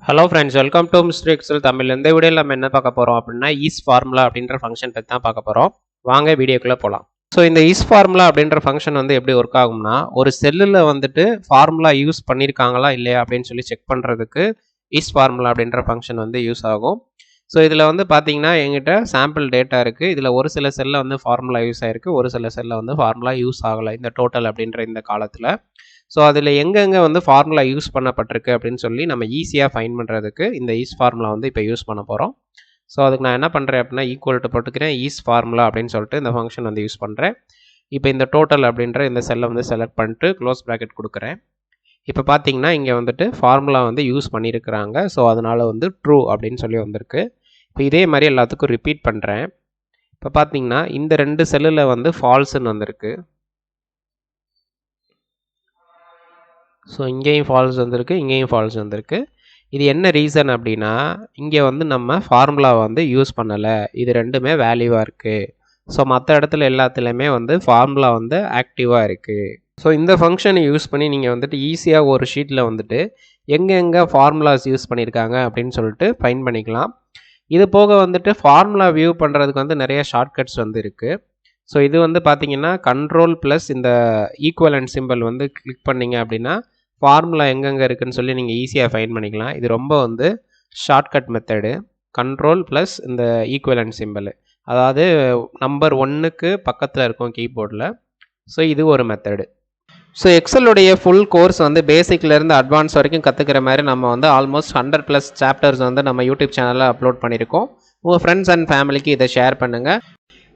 Hello friends, welcome to mister Excel Tamil. இந்த வீடியோவில் நம்ம என்ன பார்க்க போகிறோம் அப்படின்னா ஈஸ் ஃபார்முலா அப்படின்ற ஃபங்க்ஷன் பற்றி தான் பார்க்க போகிறோம். வாங்க வீடியோக்குள்ளே போகலாம். ஸோ இந்த ஈஸ் ஃபார்முலா அப்படின்ற ஃபங்க்ஷன் வந்து எப்படி ஒர்க் ஆகும்னா, ஒரு செல்லில் வந்துட்டு ஃபார்முலா யூஸ் பண்ணியிருக்காங்களா இல்லையா அப்படின்னு சொல்லி செக் பண்ணுறதுக்கு ஈஸ் ஃபார்முலா அப்படின்ற ஃபங்க்ஷன் வந்து யூஸ் ஆகும். ஸோ இதில் வந்து பார்த்தீங்கன்னா எங்கிட்ட சாம்பிள் டேட்டா இருக்குது. இதில் ஒரு சில செல்லில் வந்து ஃபார்முலா யூஸ் ஆகிருக்கு, ஒரு சில செல்லில் வந்து ஃபார்முலா யூஸ் ஆகலை இந்த டோட்டல் அப்படின்ற இந்த காலத்தில். ஸோ அதில் எங்கெங்கே வந்து ஃபார்முலா யூஸ் பண்ணப்பட்டிருக்கு அப்படின்னு சொல்லி நம்ம ஈஸியாக ஃபைண்ட் பண்ணுறதுக்கு இந்த ஈஸ் ஃபார்முலா வந்து இப்போ யூஸ் பண்ண போகிறோம். ஸோ அதுக்கு நான் என்ன பண்ணுறேன் அப்படின்னா ஈக்குவல் டு போட்டுக்கிறேன் ஈஸ் ஃபார்முலா அப்படின்னு சொல்லிட்டு இந்த ஃபங்க்ஷன் வந்து யூஸ் பண்ணுறேன். இப்போ இந்த டோட்டல் அப்படின்ற இந்த செல்லை வந்து செலக்ட் பண்ணிட்டு க்ளோஸ் ப்ராக்கெட் கொடுக்குறேன். இப்போ பார்த்தீங்கன்னா இங்கே வந்துட்டு ஃபார்முலா வந்து யூஸ் பண்ணியிருக்கிறாங்க. ஸோ அதனால் வந்து ட்ரூ அப்படின்னு சொல்லி வந்திருக்கு. இப்போ இதே மாதிரி எல்லாத்துக்கும் ரிப்பீட் பண்ணுறேன். இப்போ பார்த்தீங்கன்னா இந்த ரெண்டு செல்லில் வந்து ஃபால்ஸுன்னு வந்திருக்கு. ஸோ இங்கேயும் ஃபால்ஸ் வந்திருக்கு, இங்கேயும் ஃபால்ஸ் வந்திருக்கு. இது என்ன ரீசன் அப்படின்னா, இங்கே வந்து நம்ம ஃபார்முலா வந்து யூஸ் பண்ணலை, இது ரெண்டுமே வேல்யூவாக இருக்குது. ஸோ மற்ற இடத்துல எல்லாத்துலேயுமே வந்து ஃபார்முலா வந்து ஆக்டிவாக இருக்குது. ஸோ இந்த ஃபங்க்ஷனை யூஸ் பண்ணி நீங்கள் வந்துட்டு ஈஸியாக ஒரு ஷீட்டில் வந்துட்டு எங்கெங்கே ஃபார்முலாஸ் யூஸ் பண்ணியிருக்காங்க அப்படின்னு சொல்லிட்டு ஃபைண்ட் பண்ணிக்கலாம். இது போக வந்துட்டு ஃபார்முலா வியூ பண்ணுறதுக்கு வந்து நிறைய ஷார்ட்கட்ஸ் வந்து இருக்குது. ஸோ இது வந்து பார்த்தீங்கன்னா கண்ட்ரோல் ப்ளஸ் இந்த ஈக்குவலன்ட் சிம்பிள் வந்து கிளிக் பண்ணிங்க அப்படின்னா ஃபார்முலா எங்கெங்கே இருக்குதுன்னு சொல்லி நீங்கள் ஈஸியாக ஃபைண்ட் பண்ணிக்கலாம். இது ரொம்ப வந்து ஷார்ட்கட் மெத்தடு. கண்ட்ரோல் ப்ளஸ் இந்த ஈக்குவலன்ட் சிம்பிள், அதாவது நம்பர் 1க்கு பக்கத்தில் இருக்கும் கீபோர்டில். ஸோ இது ஒரு மெத்தடு. ஸோ எக்ஸலுடைய ஃபுல் கோர்ஸ் வந்து பேசிக்லேருந்து அட்வான்ஸ் வரைக்கும் கற்றுக்கிற மாதிரி நம்ம வந்து ஆல்மோஸ்ட் 100+ சாப்டர்ஸ் வந்து நம்ம யூடியூப் சேனலில் அப்லோட் பண்ணியிருக்கோம். உங்கள் ஃப்ரெண்ட்ஸ் அண்ட் ஃபேமிலிக்கு இதை ஷேர் பண்ணுங்கள்.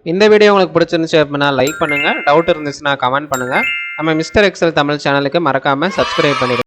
இந்த வீடியோ உங்களுக்கு பிடிச்சிருந்துச்சு அப்படின்னா லைக் பண்ணுங்கள். டவுட் இருந்துச்சுன்னா கமெண்ட் பண்ணுங்கள். நம்ம மிஸ்டர் எக்ஸல் தமிழ் சேனலுக்கு மறக்காமல் சப்ஸ்கிரைப் பண்ணிடுங்க.